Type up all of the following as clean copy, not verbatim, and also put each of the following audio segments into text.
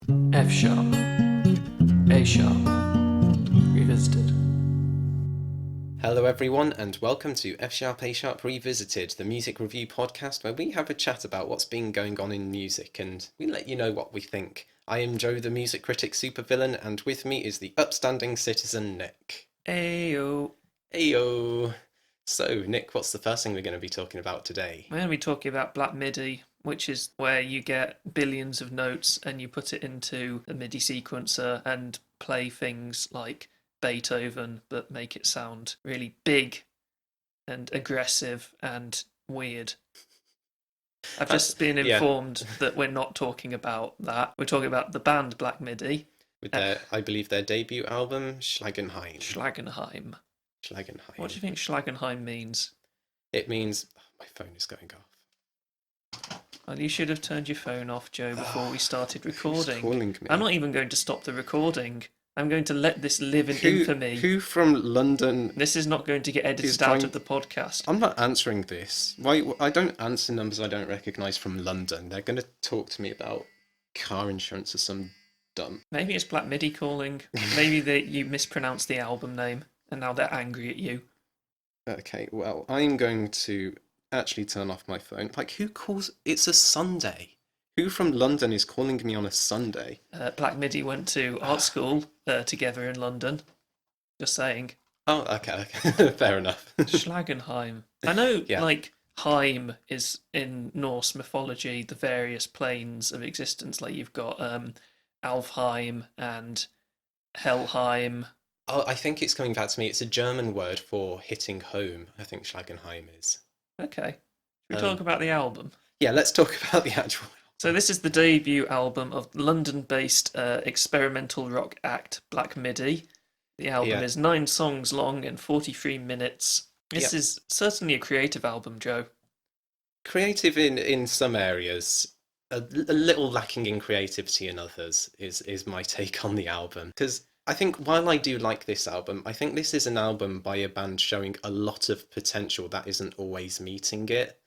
F sharp, A sharp, revisited. Hello, everyone, and welcome to F Sharp A Sharp Revisited, the music review podcast where we have a chat about what's been going on in music and we let you know what we think. I am Joe, the music critic supervillain, and with me is the upstanding citizen Nick. Ayo. Heyo! So, Nick, what's the first thing we're going to be talking about today? We're going to be talking about Black Midi, which is where you get billions of notes and you put it into a MIDI sequencer and play things like Beethoven, but make it sound really big and aggressive and weird. I've just been Yeah, informed that we're not talking about that. We're talking about the band Black Midi, with I believe, their debut album, Schlagenheim. Schlagenheim. What do you Schlagenheim. think Schlagenheim means? It means... Oh, my phone is going off. Well, you should have turned your phone off, Joe, before we started Who's recording. calling me? I'm not even going to stop the recording. I'm going to let this live in infamy. Who from London? This is not going to get edited out of the podcast. I'm not answering this. Why? I don't answer numbers I don't recognise from London. They're going to talk to me about car insurance or some dumb. Maybe it's Black Midi calling. Maybe you mispronounced the album name and now they're angry at you. Okay, well, I'm going to actually turn off my phone. Like, who calls? It's a Sunday. Who from London is calling me on a Sunday? Black Midi went to art school together in London. Just saying. Oh, okay. Fair enough. Schlagenheim. I know, Yeah. like, Heim is in Norse mythology, the various planes of existence. Like, you've got Alfheim and Helheim. Oh, I think it's coming back to me. It's a German word for hitting home. I think Schlagenheim is. Okay. Should we talk about the album? Yeah, let's talk about the actual. So this is the debut album of London-based experimental rock act Black Midi. The album is 9 songs long and 43 minutes. This is certainly a creative album, Joe. Creative in some areas, a little lacking in creativity in others is my take on the album. Because I think while I do like this album, I think this is an album by a band showing a lot of potential that isn't always meeting it.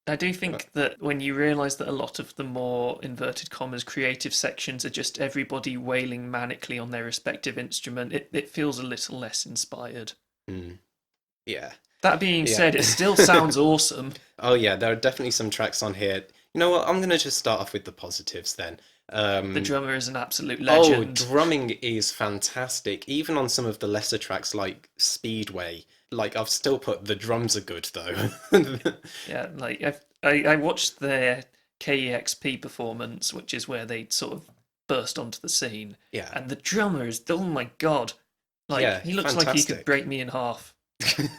I do think that when you realise that a lot of the more inverted commas creative sections are just everybody wailing manically on their respective instrument, it feels a little less inspired. Yeah. That being said, it still sounds awesome. Oh yeah, there are definitely some tracks on here. You know what? I'm gonna just start off with the positives then. The drummer is an absolute legend. Oh, drumming is fantastic. Even on some of the lesser tracks like Speedway. Like, I've still put the drums are good though. Yeah, like I watched their KEXP performance, which is where they sort of burst onto the scene. Yeah. And the drummer is, oh my god, like Yeah, he looks like he could fantastic. break me in half,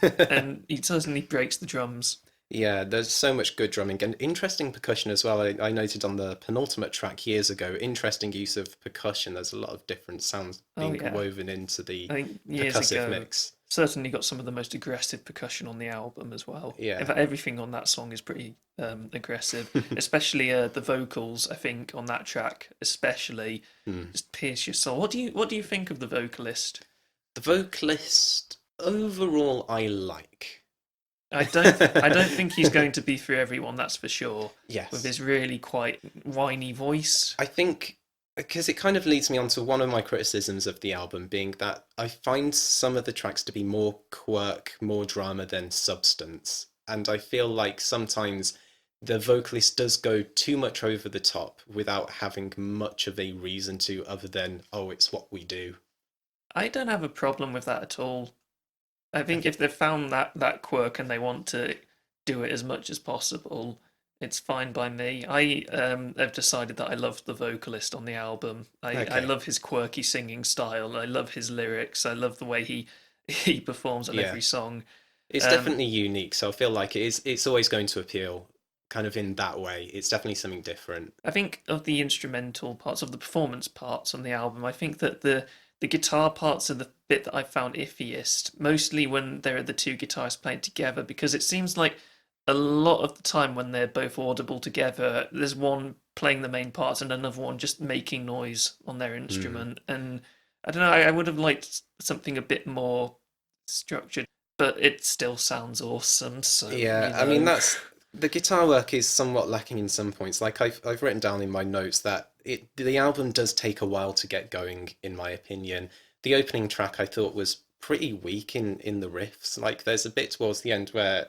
and he certainly breaks the drums. Yeah, there's so much good drumming and interesting percussion as well. I noted on the penultimate track years ago, interesting use of percussion. There's a lot of different sounds being woven into the I think years percussive ago, mix. certainly got some of the most aggressive percussion on the album as well. Yeah. In fact, everything on that song is pretty aggressive, especially the vocals. I think on that track, especially, just pierce your soul. What do you think of the vocalist? The vocalist overall I like. I don't think he's going to be for everyone. That's for sure. Yes. With his really quite whiny voice. I think because it kind of leads me on to one of my criticisms of the album being that I find some of the tracks to be more quirk, more drama than substance. And I feel like sometimes the vocalist does go too much over the top without having much of a reason to other than, oh, it's what we do. I don't have a problem with that at all. I think if they've found that quirk and they want to do it as much as possible, it's fine by me. I have decided that I love the vocalist on the album. I love his quirky singing style. I love his lyrics. I love the way he performs on every song. It's definitely unique, so I feel like it's always going to appeal kind of in that way. It's definitely something different. I think of the instrumental parts, of the performance parts on the album, I think that the guitar parts are the bit that I found iffiest, mostly when there are the two guitarists playing together, because it seems like a lot of the time when they're both audible together, there's one playing the main parts and another one just making noise on their instrument. And I don't know, I would have liked something a bit more structured, but it still sounds awesome. So Yeah, I mean that's the guitar work is somewhat lacking in some points. Like I've written down in my notes that the album does take a while to get going, in my opinion. The opening track I thought was pretty weak in the riffs. Like there's a bit towards the end where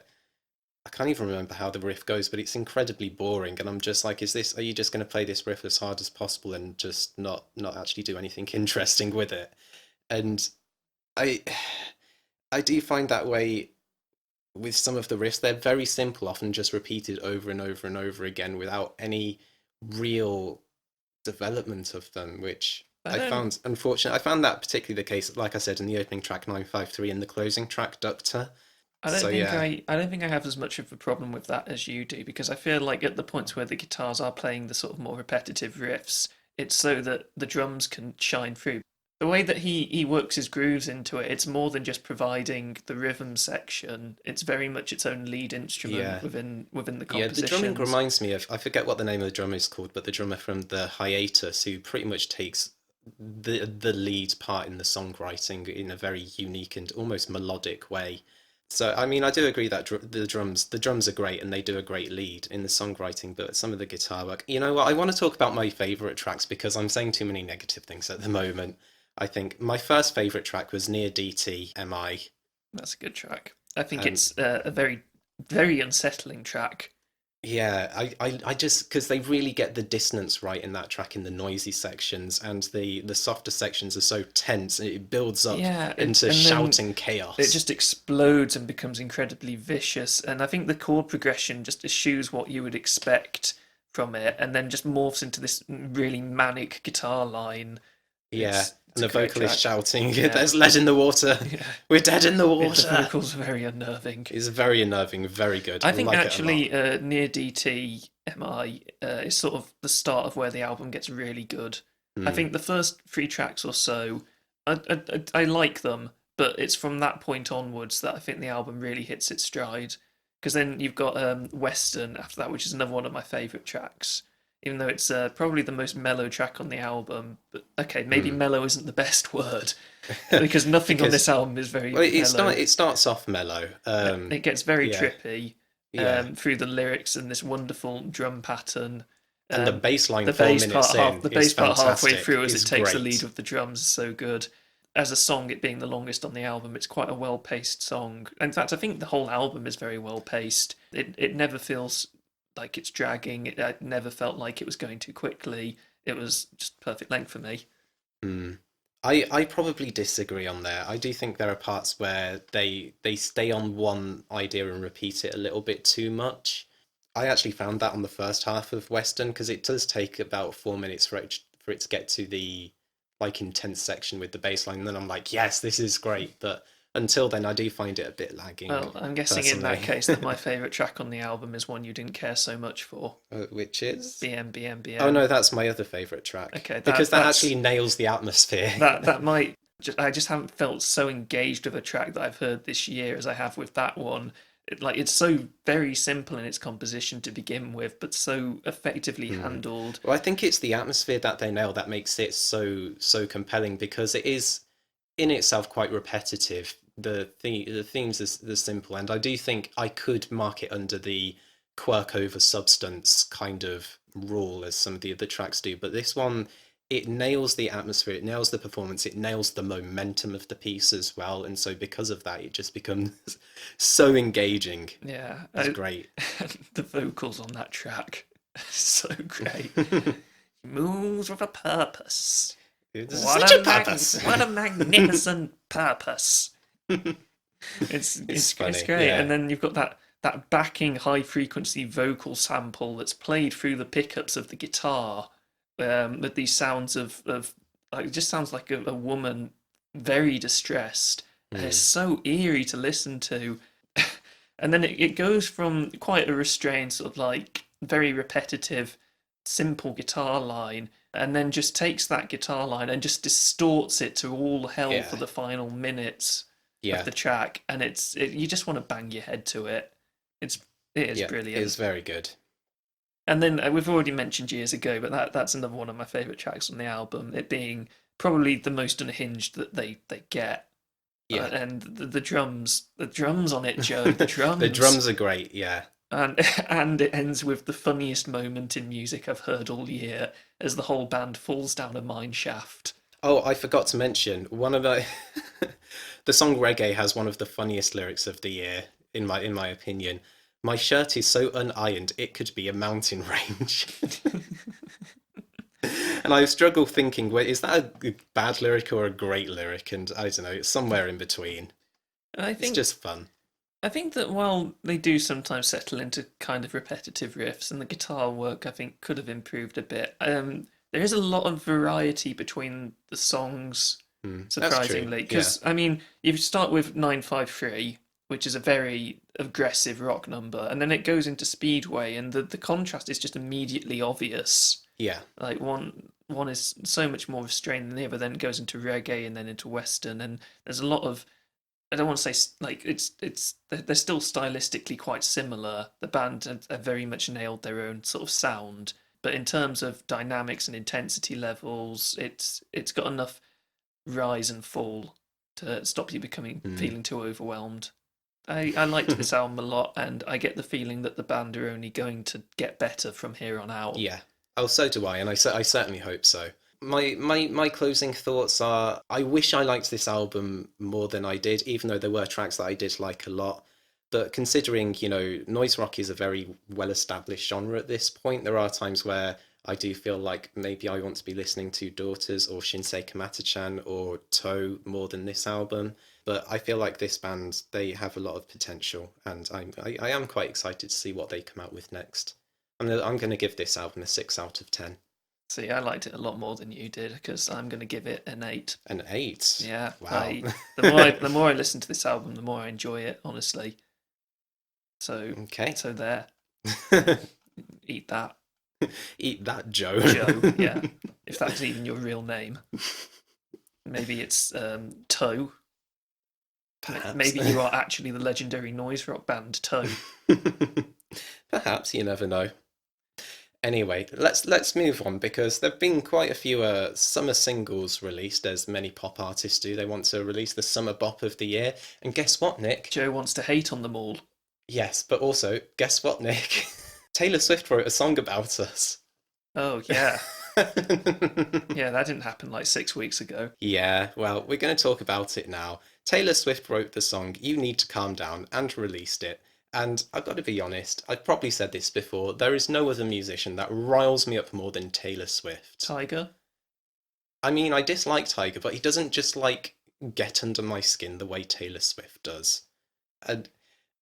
I can't even remember how the riff goes, but it's incredibly boring, and I'm just like, are you just going to play this riff as hard as possible and just not actually do anything interesting with it? And I I do find that way with some of the riffs. They're very simple, often just repeated over and over and over again without any real development of them, which I found unfortunate. I found that particularly the case, like I said, in the opening track 953 and the closing track Ductor. So yeah, I don't think I have as much of a problem with that as you do, because I feel like at the points where the guitars are playing the sort of more repetitive riffs, it's so that the drums can shine through. The way that he works his grooves into it, it's more than just providing the rhythm section. It's very much its own lead instrument yeah, within the yeah. The drumming compositions. reminds me of, I forget what the name of the drummer is called, but the drummer from the Hiatus, who pretty much takes the lead part in the songwriting in a very unique and almost melodic way. So I mean, I do agree that the drums are great and they do a great lead in the songwriting, but some of the guitar work. You know what? I want to talk about my favorite tracks because I'm saying too many negative things at the moment. I think my first favorite track was Near DT MI, That's a good track. I think and it's a very, very unsettling track. yeah, I just because they really get the dissonance right in that track in the noisy sections, and the softer sections are so tense and it builds up Yeah, into and then shouting it chaos. just explodes and becomes incredibly vicious. And I think the chord progression just eschews what you would expect from it, and then just morphs into this really manic guitar line. Yeah, It's and a the great vocalist track. shouting, Yeah, "There's lead in the water. yeah. We're dead in the The water." vocals are very unnerving. It's very unnerving, very good. I I think like it a lot. actually near DT MI is sort of the start of where the album gets really good. I Hmm. think the first three tracks or so, I like them, but it's from that point onwards that I think the album really hits its stride. Because then you've got Western after that, which is another one of my favourite tracks. Even though it's probably the most mellow track on the album, but okay, maybe Hmm. mellow isn't the best word because nothing on Because this album is very well, mellow. it starts off mellow. It gets very Yeah, trippy yeah, through the lyrics and this wonderful drum pattern. and the Um, bass line 4 minutes in the is bass part halfway fantastic. through as it Is takes the lead great. with the drums is so good. As a song, it being the longest on the album, it's quite a well-paced song. In fact, I think the whole album is very well-paced. It never feels like it's dragging. It never felt like it was going too quickly. It was just perfect length for me. Hmm. I probably disagree on there. I do think there are parts where they stay on one idea and repeat it a little bit too much. I actually found that on the first half of Western because it does take about 4 minutes for it to get to the like intense section with the bass line. And then I'm like, yes, this is great. But until then, I do find it a bit lagging, Well, I'm guessing in that personally. case that my favourite track on the album is one you didn't care so much for. Which is? BM BM Oh no, BM. that's my other favorite track Okay, because that that's actually nails the atmosphere. that might I just haven't felt so engaged with a track that I've heard this year as I have with that one. It's so very simple in its composition to begin with, but so effectively Hmm. handled. Well, I think it's the atmosphere that they nail that makes it so compelling because it is in itself quite repetitive. The themes are simple, and I do think I could mark it under the quirk over substance kind of rule as some of the other tracks do. But this one, it nails the atmosphere, it nails the performance, it nails the momentum of the piece as well. And so because of that, it just becomes so engaging. Yeah, It's great. the vocals on that track so great. Moves with a purpose. It's such a purpose. What a magnificent purpose! It's It's funny, great, and yeah. then you've got that backing high frequency vocal sample that's played through the pickups of the guitar, with these sounds of like, it just sounds like a woman very distressed, and it's Mm, so eerie to listen to. And then it goes from quite a restrained sort of like very repetitive, simple guitar line, and then just takes that guitar line and just distorts it to all hell for yeah, the final minutes of yeah, the track, and you just want to bang your head to it. It's it is yeah. It's brilliant. very good. And then we've already mentioned years ago, but that's another one of my favourite tracks on the album. It being probably the most unhinged that they get, Yeah. and the drums on it, Joe, the The drums. drums are great, yeah. And and it ends with the funniest moment in music I've heard all year, as the whole band falls down a mine shaft. Oh, I forgot to mention one of the the song Reggae has one of the funniest lyrics of the year in my opinion. My shirt is so unironed it could be a mountain range. And I struggle thinking, wait, is that a bad lyric or a great lyric? And I don't know, it's somewhere in between. And I It's think just fun. I think that while they do sometimes settle into kind of repetitive riffs, and the guitar work I think could have improved a bit, there is a lot of variety between the songs, That's true. surprisingly. Yeah. Because, I mean, you start with 953, which is a very aggressive rock number, and then it goes into Speedway, and the contrast is just immediately obvious. Yeah. Like one is so much more restrained than the other, then it goes into reggae and then into western, and there's a lot of, I don't want to say like it's they're still stylistically quite similar. The band have very much nailed their own sort of sound, but in terms of dynamics and intensity levels, it's got enough rise and fall to stop you becoming Mm. feeling too overwhelmed. I liked this album a lot, and I get the feeling that the band are only going to get better from here on out. Yeah. Oh, so do I, and I certainly hope so. My closing thoughts are I wish I liked this album more than I did, even though there were tracks that I did like a lot. But considering, noise rock is a very well established genre at this point, there are times where I do feel like maybe I want to be listening to Daughters or Shinsei Kamata-chan or Toe more than this album. But I feel like this band, they have a lot of potential, and I am quite excited to see what they come out with next. I'm gonna give this album a 6 out of 10. See, I liked it a lot more than you did because I'm going to give it an 8. An 8. Yeah, Wow. the more I listen to this album, the more I enjoy it, honestly. So Okay. so there, eat that, Eat that, Joe. Joe. Yeah, if that's even your real name. Maybe it's Toe. Perhaps. Maybe you are actually the legendary noise rock band Toe. Perhaps, you never know. Anyway, let's move on because there've been quite a few summer singles released, as many pop artists do. They want to release the summer bop of the year, and guess what, Nick? Joe wants to hate on them all. Yes, but also guess what, Nick? Taylor Swift wrote a song about us. Oh yeah, yeah, that didn't happen like 6 weeks ago. Yeah, well, we're going to talk about it now. Taylor Swift wrote the song You Need to Calm Down and released it. And I've got to be honest, I've probably said this before, there is no other musician that riles me up more than Taylor Swift. Tiger. I mean, I dislike Tiger, but he doesn't just like get under my skin the way Taylor Swift does. And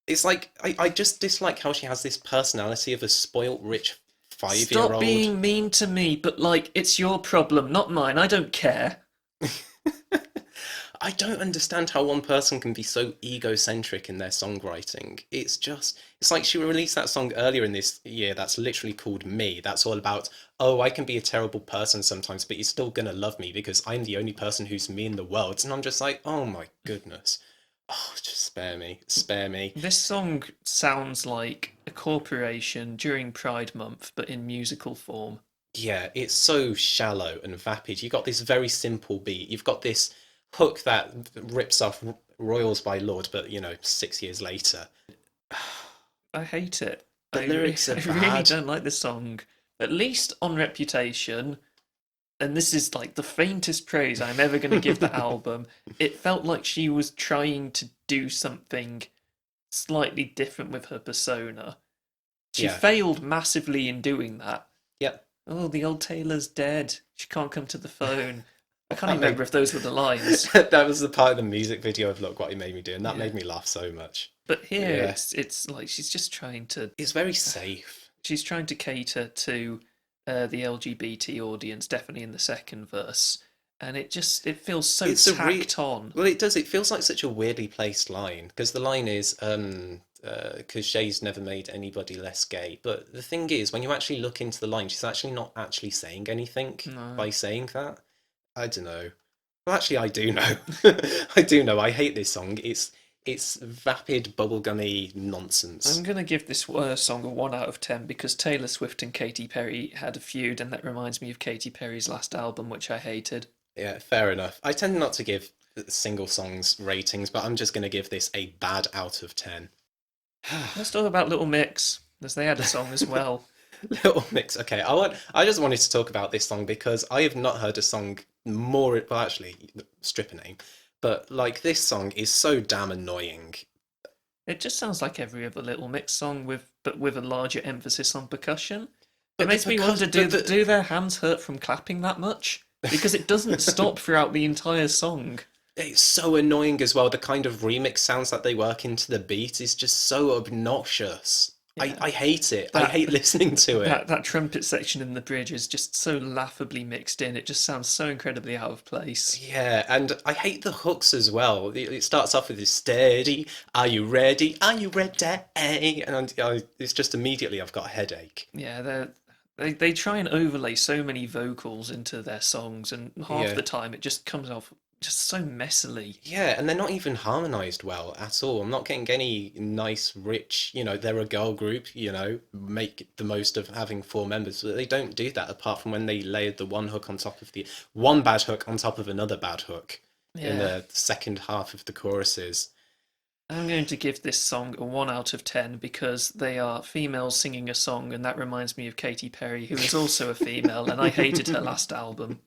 it's like, I just dislike how she has this personality of a spoilt rich 5-year Stop old. being mean to me, but like, it's your problem, not mine. I don't care. I don't understand how one person can be so egocentric in their songwriting. It's like she released that song earlier in this year that's literally called Me. That's all about, oh, I can be a terrible person sometimes, but you're still gonna love me because I'm the only person who's me in the world. And I'm just like, oh my goodness. Oh, just spare me. Spare me. This song sounds like a corporation during Pride Month, but in musical form. Yeah, it's so shallow and vapid. You've got this very simple beat. You've got this hook that rips off Royals by Lord, but 6 years later. I hate it. The lyrics are I really bad. don't like this song. At least on Reputation, and this is like the faintest praise I'm ever going to give the album, it felt like she was trying to do something slightly different with her persona. She Yeah. failed massively in doing that. Yep. Oh, the old Taylor's dead. She can't come to the phone. I can't That even remember if those were the lines. that was the part of the music video of Look What He Made Me Do, and that Yeah. made me laugh so much. But here Yeah. it's like she's just trying to It's very safe. she's trying to cater to the LGBT audience, definitely in the second verse, and it feels so It's a tacked on. Well, it does. It feels like such a weirdly placed line because the line is, because Shay's never made anybody less gay. But the thing is, when you actually look into the line, she's actually not actually saying anything No. by saying that. I don't know. Well, actually, I do know. I do know. I hate this song. It's vapid, bubblegummy nonsense. I'm gonna give this song a 1 out of 10 because Taylor Swift and Katy Perry had a feud, and that reminds me of Katy Perry's last album, which I hated. Yeah, fair enough. I tend not to give single songs ratings, but I'm just going to give this a bad out of 10. Let's talk about Little Mix, as they had a song as well. Little Mix. Okay, I just wanted to talk about this song because I have not heard a song more. Well, actually, stripper name, but like this song is so damn annoying. It just sounds like every other Little Mix song but with a larger emphasis on percussion. It But the makes me because wonder, but do their hands hurt from clapping that much? Because it doesn't stop throughout the entire song. it's so annoying as well. The kind of remix sounds that they work into the beat is just so obnoxious. Yeah. I hate it. I That hate listening to it. that trumpet section in the bridge is just so laughably mixed in. It just sounds so incredibly out of place. Yeah, and I hate the hooks as well. It starts off with this steady, are you ready? Are you ready? And it's just immediately I've got a headache. Yeah, they try and overlay so many vocals into their songs, and half Yeah. the time it just comes off just so messily. Yeah, and they're not even harmonized well at all. I'm not getting any nice, rich, they're a girl group, make the most of having four members. But they don't do that apart from when they layered the one hook on top of the one bad hook on top of another bad hook in Yeah. the second half of the choruses. I'm going to give this song a 1 out of 10 because they are females singing a song, and that reminds me of Katy Perry, who is also a female, and I hated her last album.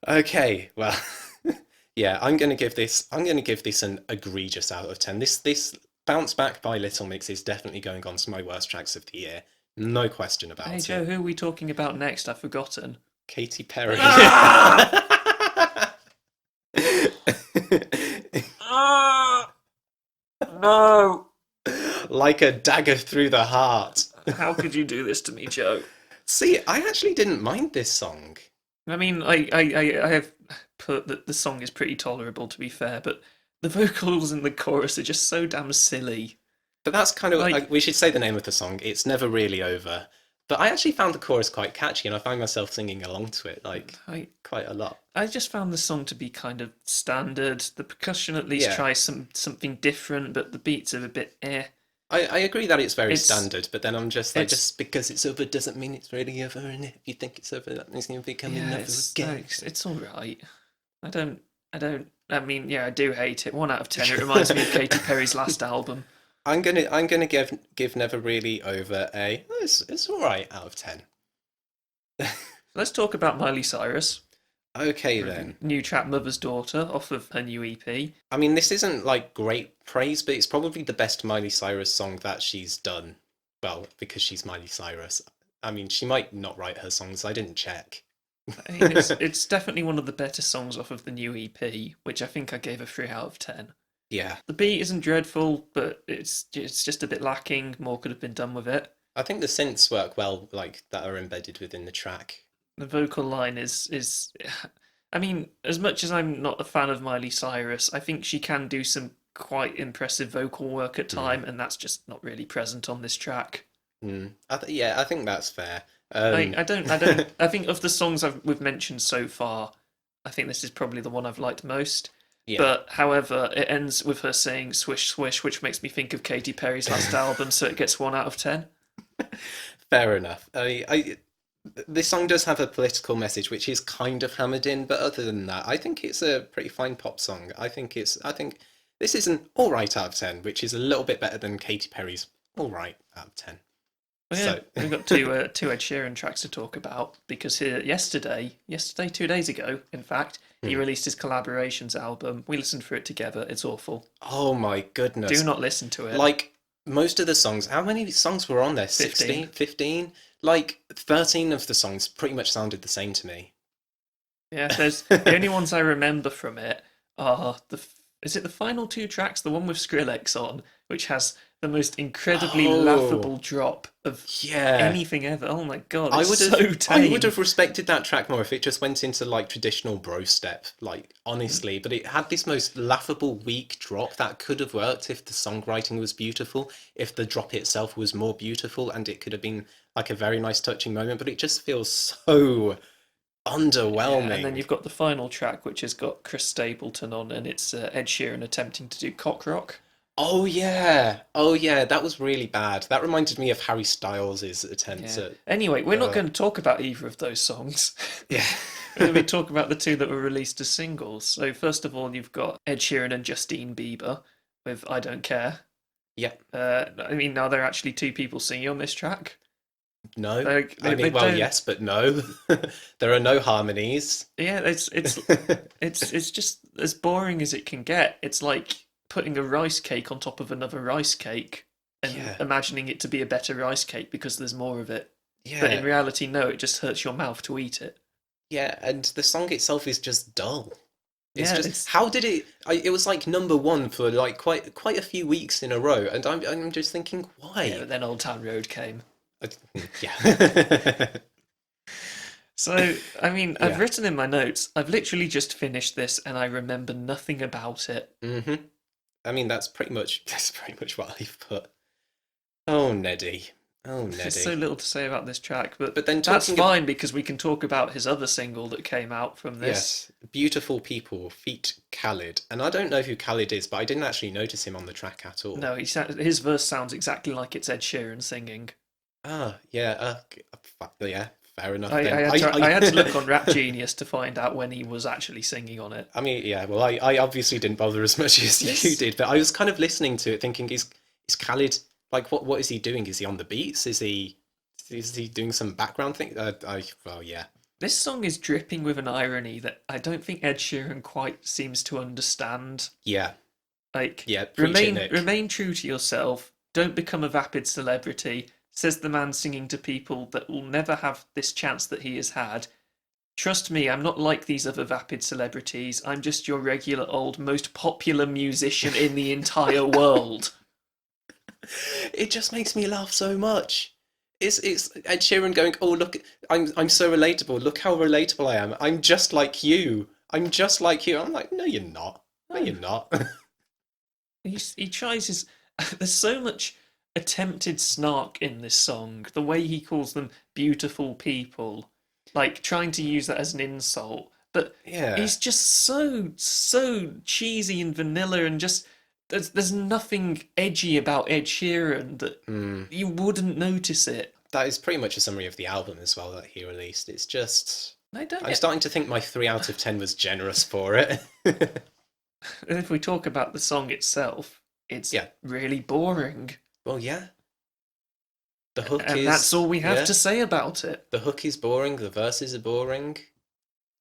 Okay, well, yeah, I'm gonna give this an egregious out of 10. This bounce back by Little Mix is definitely going on to my worst tracks of the year. No question Hey about Joe, it. who are we talking about next? I've forgotten. Katy Perry. Ah! Ah! No! Like a dagger through the heart. How could you do this to me, Joe? See, I actually didn't mind this song. I mean, I have put that the song is pretty tolerable, to be fair, but the vocals in the chorus are just so damn silly. But that's kind of, Like, we should say the name of the song. It's Never Really Over. But I actually found the chorus quite catchy and I find myself singing along to it, like, I quite a lot. I just found the song to be kind of standard. The percussion at least Yeah. tries something different, but the beats are a bit eh. I agree that it's very It's standard, but then I'm just like, it's just because it's over doesn't mean it's really over, and if you think it's over, that means it's be coming yeah, over again. it's all right. I mean, yeah, I do hate it. 1 out of 10. It reminds me of Katy Perry's last album. I'm gonna give Never Really Over a it's all right out of 10. Let's talk about Miley Cyrus. Okay Her then. new track "Mother's Daughter" off of her new EP. I mean, this isn't like great praise, but it's probably the best Miley Cyrus song that she's done. Well, because she's Miley Cyrus. I mean, she might not write her songs. I didn't check. I mean, it's definitely one of the better songs off of the new EP, which I think I gave a 3 out of 10. Yeah, The beat isn't dreadful, but it's just a bit lacking. More could have been done with it. I think the synths work well, like that are embedded within the track. The vocal line is I mean, as much as I'm not a fan of Miley Cyrus, I think she can do some quite impressive vocal work at Mm. time, and that's just not really present on this track. Mm. Yeah, I think that's fair. I think of the songs we've mentioned so far, I think this is probably the one I've liked most. Yeah. But however, it ends with her saying "swish swish," which makes me think of Katy Perry's last album, so it gets 1 out of 10. Fair enough. This song does have a political message, which is kind of hammered in, but other than that, I think it's a pretty fine pop song. I think this is an all right out of 10, which is a little bit better than Katy Perry's all right out of 10. Well, So, yeah, we've got two Ed Sheeran tracks to talk about because yesterday, 2 days ago, in fact, he hmm. released his collaborations album. We listened through it together. It's awful. Oh my Do goodness. not listen to it. Like most of the songs, how many songs were on there? 15. 16, 15? Like 13 of the songs pretty much sounded the same to me. Yeah, there's the only ones I remember from it are is it the final two tracks, the one with Skrillex on, which has the most incredibly laughable Oh, drop of yeah. anything ever. Oh my god, I it's would so have I would tame. have respected that track more if it just went into like traditional bro step, like honestly, but it had this most laughable weak drop that could have worked if the songwriting was beautiful, if the drop itself was more beautiful and it could have been like a very nice touching moment, but it just feels so Yeah, and then underwhelming. you've got the final track, which has got Chris Stapleton on, and it's Ed Sheeran attempting to do cock rock. Oh yeah. Oh yeah, that was really bad. That reminded me of Harry Styles' attempt Yeah. at Anyway, we're not uh going to talk about either of those songs. yeah. We're going to be talking about the two that were released as singles. So first of all, you've got Ed Sheeran and Justine Bieber with "I Don't Care." Yeah. I mean, are there actually two people singing on this track? No. Like, I they mean, well, don't. yes, but no. There are no harmonies. Yeah, it's just as boring as it can get. It's like putting a rice cake on top of another rice cake and Yeah. imagining it to be a better rice cake because there's more of it. But in Yeah. reality, no, it just hurts your mouth to eat it. Yeah, and the song itself is just dull. It's Yeah, just it's how did it? It was like number one for like quite a few weeks in a row, and I'm just thinking yeah, why? but then Old Town Road came. Yeah, So, I mean, I've yeah. written in my notes, I've literally just finished this and I remember nothing about it. hmm I mean that's pretty much what I've put. Oh Neddy, oh There's so Neddy. little to say about this track, but But then that's talking of fine because we can talk about his other single that came out from this. yes, beautiful people, feat Khalid, and I don't know who Khalid is, but I didn't actually notice him on the track at all. No, his verse sounds exactly like it's Ed Sheeran singing. Ah, yeah, yeah, fair enough I, I then. had to I had to look on Rap Genius to find out when he was actually singing on it. I mean, yeah, well, I obviously didn't bother as much as you This did, but I was kind of listening to it thinking, is Khalid, like, what is he doing? Is he on the beats? Is he doing some background thing? Well, yeah. this song is dripping with an irony that I don't think Ed Sheeran quite seems to understand. Yeah, Like, yeah, preach it, remain Nick. remain true to yourself. Don't become a vapid celebrity, says the man singing to people that will never have this chance that he has had. Trust me, I'm not like these other vapid celebrities. I'm just your regular old, most popular musician in the entire world. It just makes me laugh so much. It's Ed Sheeran going, oh look, I'm so relatable. Look how relatable I am. I'm just like you. I'm just like you. I'm like, no, you're not. No, No, you're not. he tries his. There's so much attempted snark in this song. The way he calls them beautiful people, like trying to use that as an insult. But Yeah. he's just so cheesy and vanilla, and just there's nothing edgy about Ed Sheeran that Mm. you wouldn't notice it. That is pretty much a summary of the album as well that he released. It's just I don't I'm get. starting to think my 3 out of 10 was generous for it. If we talk about the song itself, it's Yeah. really boring, Well, yeah. The hook and that's is all we have yeah. to say about it. The hook is boring. The verses are boring.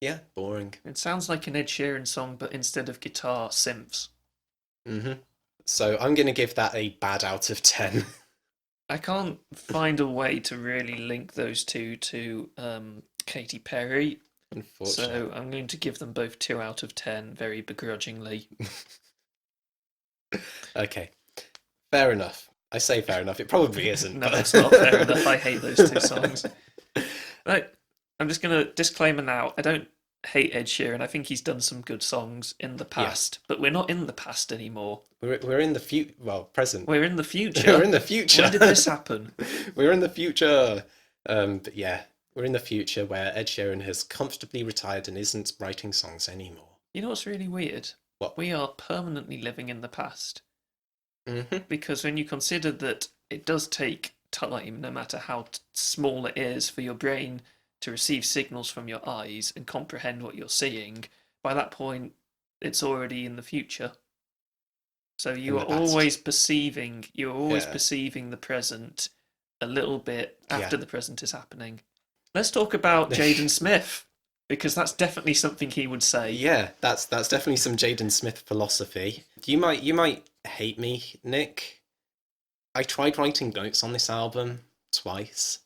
Yeah, boring. It sounds like an Ed Sheeran song, but instead of guitar, synths. hmm So I'm gonna give that a bad out of 10. I can't find a way to really link those two to Katy Perry, Unfortunately. so I'm going to give them both 2 out of 10 very begrudgingly. Okay. Fair enough. I say fair enough. It probably isn't, No, but it's not fair enough. I hate those two songs. Right, I'm just going to disclaimer now. I don't hate Ed Sheeran. I think he's done some good songs in the Yeah. past, but we're not in the past anymore. We're in the future. Well, present. We're in the We're future. in the future. When did this happen? We're in the future. But yeah, we're in the future where Ed Sheeran has comfortably retired and isn't writing songs anymore. You know what's really weird? What? We are permanently living in the past. hmm Because when you consider that it does take time, no matter how small it is, for your brain to receive signals from your eyes and comprehend what you're seeing, by that point, it's already in the future. So In you the are past. you're always Yeah. perceiving the present a little bit after Yeah. the present is happening. Let's talk about Jaden Smith, because that's definitely something he would say. Yeah, that's definitely some Jaden Smith philosophy. You might hate me, Nick. I tried writing notes on this album twice.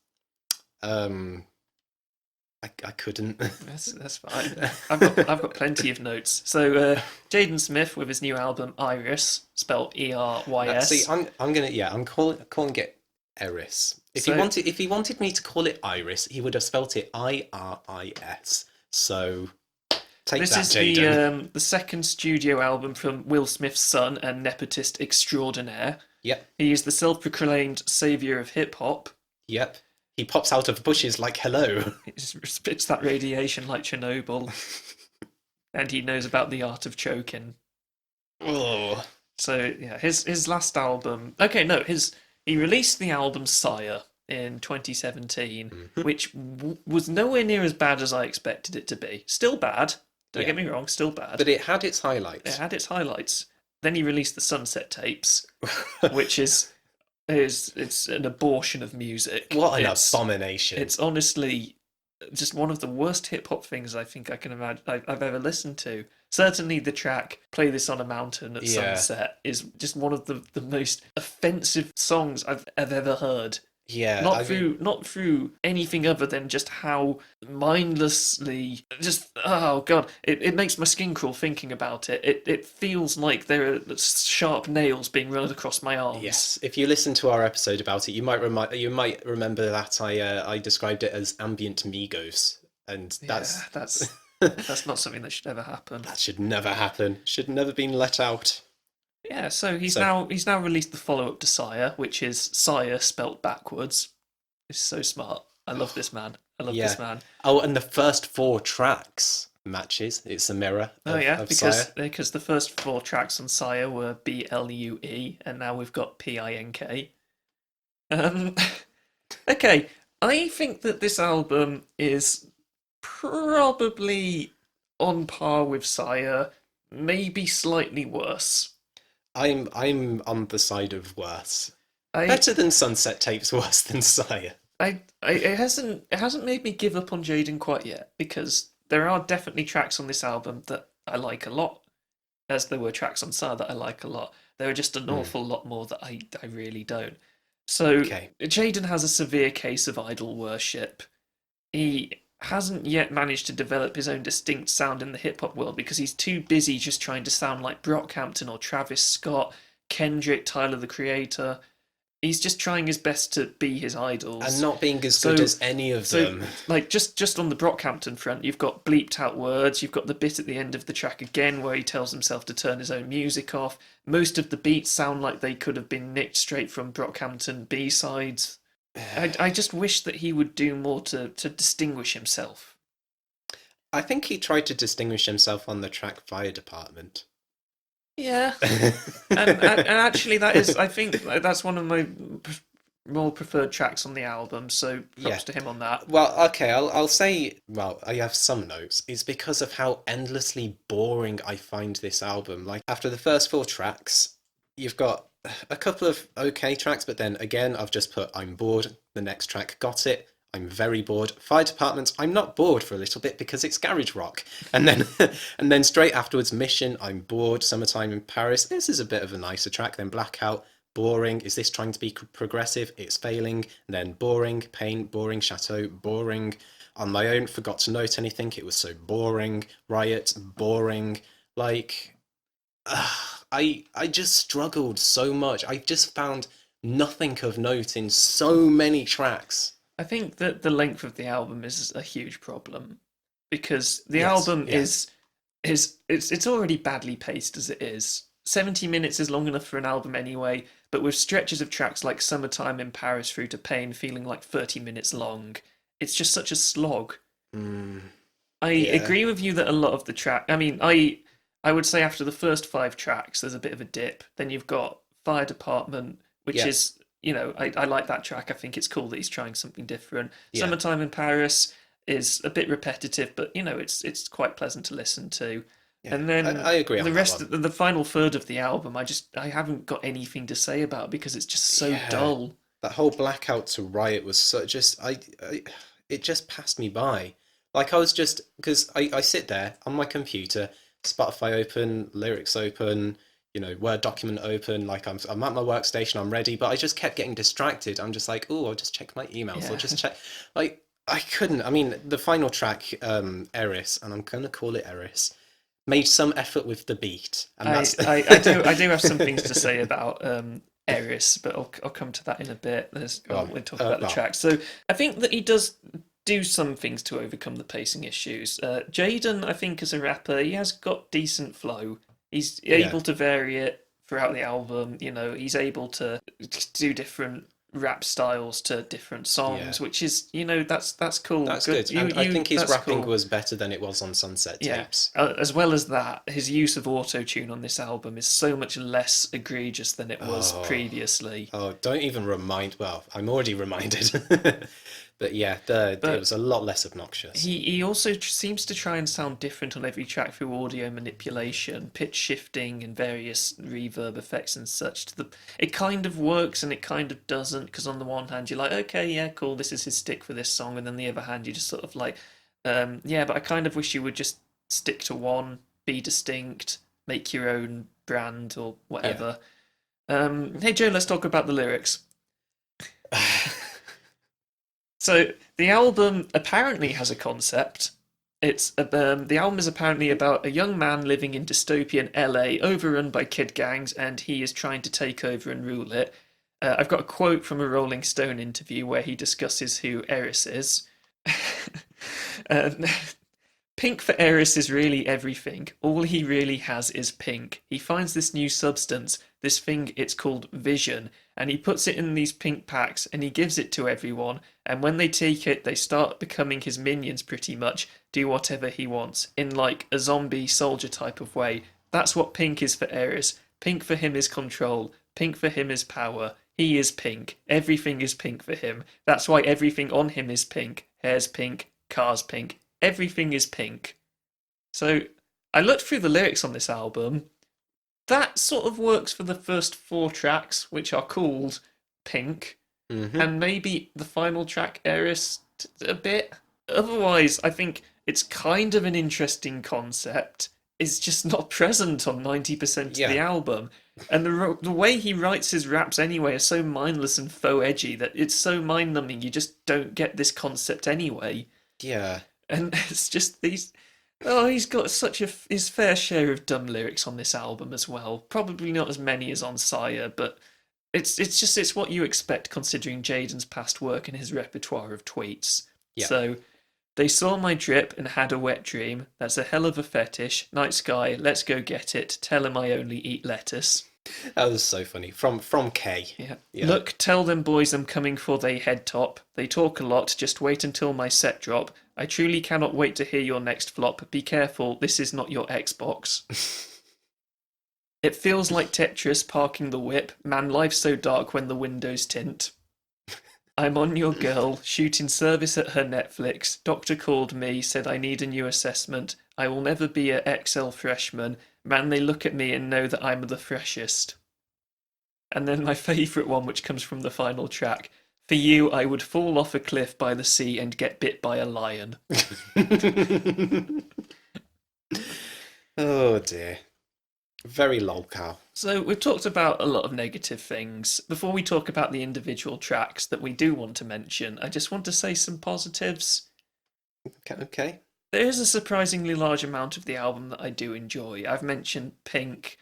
I couldn't. That's fine. I've got plenty of notes. So Jaden Smith with his new album ERYS, spelled ERYS. See, I'm calling it ERYS. If So- he wanted me to call it Iris, he would have spelt it IRIS. So take This that, is Jaden. the second studio album from Will Smith's son and nepotist extraordinaire. Yep, He is the self-proclaimed savior of hip hop. yep. He pops out of bushes like hello. He spits that radiation like Chernobyl, and he knows about the art of choking. Oh, So yeah, his last album. Okay, no, he released the album Sire in 2017, which was nowhere near as bad as I expected it to be. Still bad. Don't Yeah. get me wrong, still bad. but it had its highlights. It had its highlights. Then he released the Sunset tapes, which it's an abortion of music. What an abomination! It's honestly just one of the worst hip hop things I think I can imagine I've ever listened to. Certainly, the track "Play This on a Mountain" at sunset is just one of the most offensive songs I've ever heard. Yeah, not through anything other than just how mindlessly, just oh god, it makes my skin crawl thinking about it. It feels like there are sharp nails being run across my arms. Yes, if you listen to our episode about it, you might remember that I described it as ambient Migos, and that's that's not something that should ever happen. That should never happen. Should never been let out. Yeah, so he's now released the follow-up to Sire, which is Sire spelt backwards. It's so smart. I love this man. I love this man. Oh, and the first 4 tracks matches. It's a mirror. Because the first 4 tracks on Sire were BLUE, and now we've got PINK. Okay, I think that this album is probably on par with Sire, maybe slightly worse. I'm on the side of worse. Better than Sunset Tapes, worse than Sire. It hasn't made me give up on Jaden quite yet, because there are definitely tracks on this album that I like a lot, as there were tracks on Sire that I like a lot. There are just an awful lot more that I really don't. So Jaden has a severe case of idol worship. He hasn't yet managed to develop his own distinct sound in the hip-hop world because he's too busy just trying to sound like Brockhampton or Travis Scott, Kendrick, Tyler the Creator. He's just trying his best to be his idols. And not being as good as any of them. Like, just on the Brockhampton front, you've got bleeped out words, you've got the bit at the end of the track again where he tells himself to turn his own music off. Most of the beats sound like they could have been nicked straight from Brockhampton B-sides. I just wish that he would do more to distinguish himself. I think he tried to distinguish himself on the track Fire Department. Yeah. and actually I think that's one of my more preferred tracks on the album, so props to him on that. Well, okay, I'll say, well, I have some notes. It's because of how endlessly boring I find this album. Like, after the first 4 tracks, you've got a couple of okay tracks, but then again, I've just put I'm bored. The next track, got it. I'm very bored. Fire Department, I'm not bored for a little bit because it's garage rock. And then straight afterwards, Mission, I'm bored. Summertime in Paris, this is a bit of a nicer track. Then Blackout, boring. Is this trying to be progressive? It's failing. And then Boring, Pain, boring. Chateau, boring. On My Own, forgot to note anything. It was so boring. Riot, boring. Like, I just struggled so much. I just found nothing of note in so many tracks. I think that the length of the album is a huge problem, because the album is it's already badly paced as it is. 70 minutes is long enough for an album anyway, but with stretches of tracks like Summertime in Paris through to Pain feeling like 30 minutes long, it's just such a slog. I agree with you that a lot of the track, I mean, I would say after the first 5 tracks, there's a bit of a dip. Then you've got Fire Department, which is, you know, I like that track. I think it's cool that he's trying something different. Summertime in Paris is a bit repetitive, but, you know, it's quite pleasant to listen to. Yeah, and then I agree on the rest, that one. The final third of the album, I haven't got anything to say about because it's just so dull. That whole Blackout to Riot was so it just passed me by. Like, I was just, because I sit there on my computer, Spotify open, lyrics open, you know, Word document open, like I'm at my workstation, I'm ready, but I just kept getting distracted. I'm just like, oh, I'll just check my emails, I'll just check. Like, I couldn't. I mean, the final track, ERYS, and I'm going to call it ERYS, made some effort with the beat. And I do have some things to say about ERYS, but I'll come to that in a bit. We'll talk about the track. So I think that he does do some things to overcome the pacing issues. Jaden, I think, as a rapper, he has got decent flow. He's able to vary it throughout the album. You know, he's able to do different rap styles to different songs, which is, you know, that's cool. That's good. And I think his rapping was better than it was on Sunset Tapes. As well as that, his use of auto-tune on this album is so much less egregious than it was previously. Oh, don't even remind... Well, I'm already reminded. But yeah, it But was a lot less obnoxious. he also seems to try and sound different on every track through audio manipulation, pitch shifting, and various reverb effects and such. It kind of works and it kind of doesn't, because on the one hand you're like, okay, yeah, cool, this is his stick for this song, and then the other hand you just sort of like, yeah, but I kind of wish you would just stick to one, be distinct, make your own brand or Yeah. whatever. Hey Joe, let's talk about the lyrics. So the album apparently has a concept. The album is apparently about a young man living in dystopian LA, overrun by kid gangs, and he is trying to take over and rule it. I've got a quote from a Rolling Stone interview where he discusses who ERYS is. uh, Pink for ERYS is really everything. All he really has is pink. He finds this new substance, this thing it's called vision, and he puts it in these pink packs and he gives it to everyone. And when they take it, they start becoming his minions pretty much, do whatever he wants, in like a zombie soldier type of way. That's what pink is for ERYS. Pink for him is control. Pink for him is power. He is pink. Everything is pink for him. That's why everything on him is pink. Hair's pink, car's pink. Everything is pink. So I looked through the lyrics on this album. That sort of works for the first four tracks, which are called Pink, and maybe the final track, ERYS, a bit. Otherwise, I think it's kind of an interesting concept. It's just not present on 90% of the Yeah. album. And the way he writes his raps anyway are so mindless and faux edgy that it's so mind numbing you just don't get this concept anyway. Yeah. And it's just these. Oh, he's got his fair share of dumb lyrics on this album as well. Probably not as many as on Sire, but it's what you expect considering Jaden's past work and his repertoire of tweets. Yeah. So they saw my drip and had a wet dream. That's a hell of a fetish. Night sky, let's go get it. Tell him I only eat lettuce. That was so funny. From K. Yeah. Yeah. Look, tell them boys I'm coming for they head top. They talk a lot, just wait until my set drop. I truly cannot wait to hear your next flop. Be careful, this is not your Xbox. It feels like Tetris parking the whip. Man, life's so dark when the windows tint. I'm on your girl, shooting service at her Netflix. Doctor called me, said I need a new assessment. I will never be a XL freshman. Man, they look at me and know that I'm the freshest. And then my favourite one, which comes from the final track. For you, I would fall off a cliff by the sea and get bit by a lion. Oh dear. Very lolcow. So we've talked about a lot of negative things. Before we talk about the individual tracks that we do want to mention, I just want to say some positives. Okay. There is a surprisingly large amount of the album that I do enjoy. I've mentioned Pink.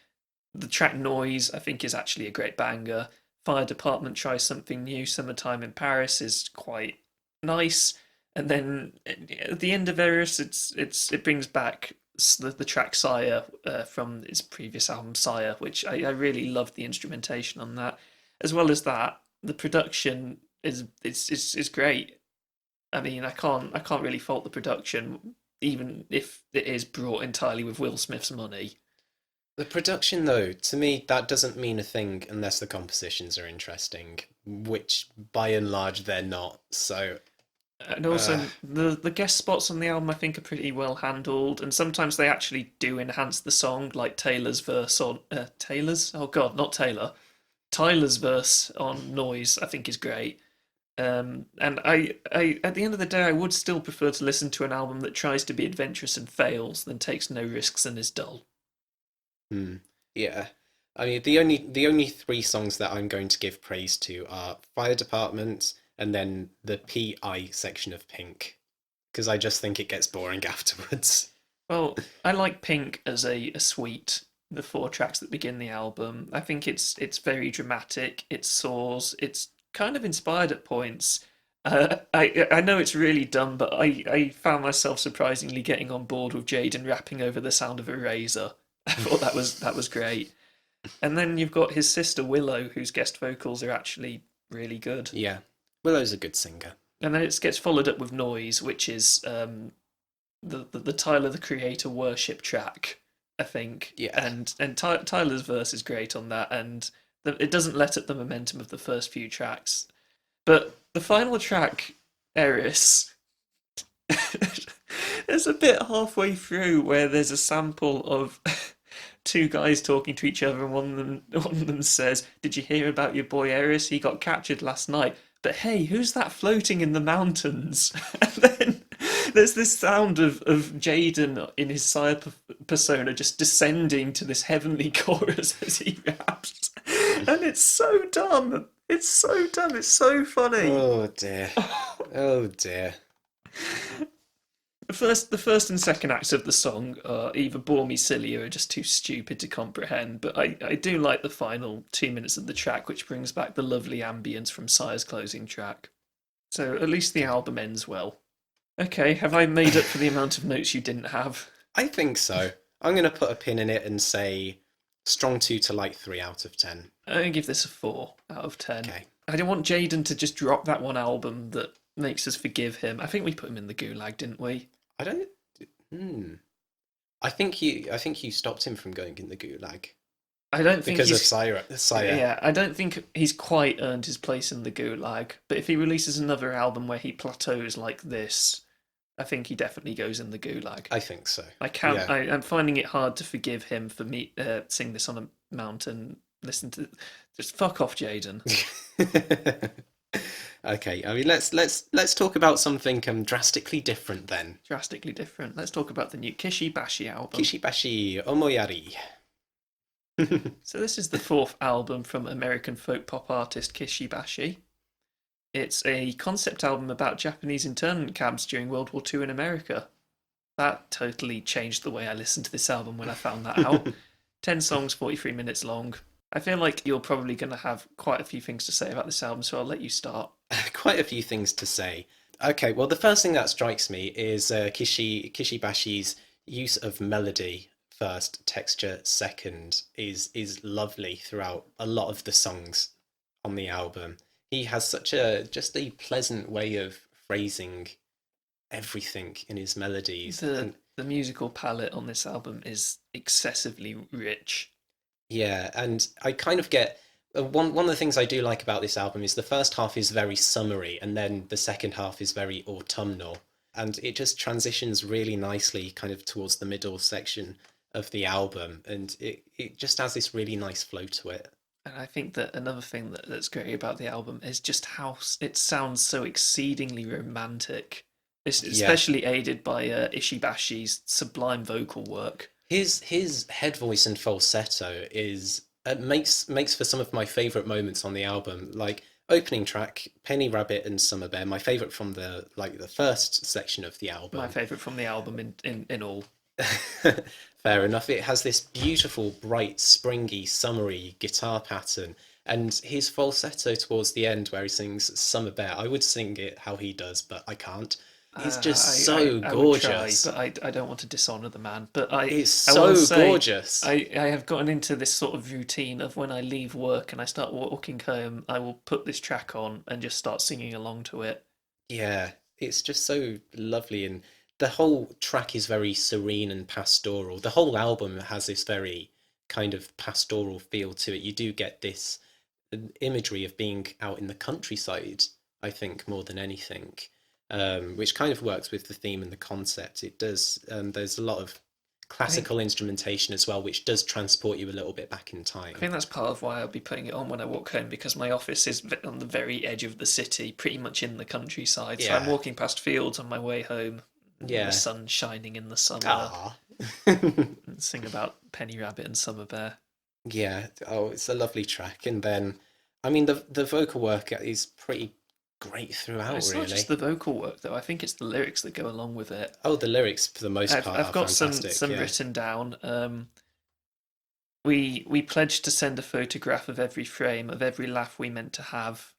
The track Noise, I think, is actually a great banger. Fire Department tries something new. Summertime in Paris is quite nice. And then at the end of ERYS, it brings back the track Sire from his previous album Sire, which I really loved the instrumentation on that. As well as that, the production is great. I mean, I can't really fault the production, even if it is brought entirely with Will Smith's money. The production, though, to me, that doesn't mean a thing unless the compositions are interesting, which by and large they're not. So, And also, the guest spots on the album I think are pretty well handled, and sometimes they actually do enhance the song, like Taylor's verse on Taylor's. Oh God, not Taylor. Tyler's verse on Noise I think is great. And I, at the end of the day, I would still prefer to listen to an album that tries to be adventurous and fails than takes no risks and is dull. yeah. I mean, the only three songs that I'm going to give praise to are Fire Department and then the PI section of Pink, because I just think it gets boring afterwards. Well, I like Pink as a suite. The four tracks that begin the album. I think it's very dramatic. It soars. It's kind of inspired at points. I know it's really dumb, but I found myself surprisingly getting on board with Jaden rapping over the sound of a razor. I thought that was great. And then you've got his sister Willow, whose guest vocals are actually really good. Yeah. Willow's a good singer. And then it gets followed up with Noise, which is the Tyler the Creator worship track, I think. Yeah. And Tyler's verse is great on that, and it doesn't let up the momentum of the first few tracks. But the final track ERYS. There's a bit halfway through where there's a sample of two guys talking to each other, and one of them says, "Did you hear about your boy ERYS? He got captured last night. But hey, who's that floating in the mountains?" And then there's this sound of Jaden in his sire persona just descending to this heavenly chorus as he raps, and it's so dumb. It's so dumb. It's so funny. Oh dear. Oh dear. The first and second acts of the song are either bore me silly or are just too stupid to comprehend. But I do like the final 2 minutes of the track, which brings back the lovely ambience from Sire's closing track. So at least the album ends well. Okay, have I made up for the amount of notes you didn't have? I think so. I'm going to put a pin in it and say strong 2 to light 3 out of 10. I'm going to give this a 4 out of 10. Okay. I don't want Jaden to just drop that one album that makes us forgive him. I think we put him in the gulag, didn't we? I don't. I think you stopped him from going in the gulag I don't think because of he's Sire. Yeah, I don't think he's quite earned his place in the gulag. But if he releases another album where he plateaus like this, I think he definitely goes in the gulag. I think so. I can't. Yeah. I'm finding it hard to forgive him for me sing this on a mountain. Listen to, just fuck off, Jaden. Okay, I mean let's talk about something drastically different then. Drastically different. Let's talk about the new Kishi Bashi album. Kishi Bashi Omoiyari. So this is the fourth album from American folk pop artist Kishi Bashi. It's a concept album about Japanese internment camps during World War II in America. That totally changed the way I listened to this album when I found that out. 10 songs, 43 minutes long. I feel like you're probably going to have quite a few things to say about this album, so I'll let you start. Quite a few things to say. Okay, well the first thing that strikes me is Kishi Bashi's use of melody first, texture second is lovely throughout a lot of the songs on the album. He has just a pleasant way of phrasing everything in his melodies. The musical palette on this album is excessively rich. Yeah, and I kind of get one of the things I do like about this album is the first half is very summery, and then the second half is very autumnal, and it just transitions really nicely kind of towards the middle section of the album, and it just has this really nice flow to it. And I think that another thing that's great about the album is just how it sounds so exceedingly romantic. It's especially aided by Ishibashi's sublime vocal work. His head voice and falsetto makes for some of my favourite moments on the album, like opening track, Penny Rabbit and Summer Bear, my favourite from the first section of the album. My favourite from the album in all. Fair enough. It has this beautiful, bright, springy, summery guitar pattern, and his falsetto towards the end where he sings Summer Bear. I would sing it how he does, but I can't. It's just so gorgeous. Would try, but I don't want to dishonour the man. But it's so gorgeous. I have gotten into this sort of routine of when I leave work and I start walking home, I will put this track on and just start singing along to it. Yeah, it's just so lovely, and the whole track is very serene and pastoral. The whole album has this very kind of pastoral feel to it. You do get this imagery of being out in the countryside, I think, more than anything. Which kind of works with the theme and the concept. It does. There's a lot of classical instrumentation as well, which does transport you a little bit back in time. I think that's part of why I'll be putting it on when I walk home, because my office is on the very edge of the city, pretty much in the countryside. Yeah. So I'm walking past fields on my way home. Yeah. The sun shining in the summer. And sing about Penny Rabbit and Summer Bear. Yeah. Oh, it's a lovely track. And then, I mean, the vocal work is pretty great throughout. It's really not just the vocal work though. I think it's the lyrics that go along with it. Oh, the lyrics for the most part I've got fantastic, some written down. We pledged to send a photograph of every frame of every laugh we meant to have.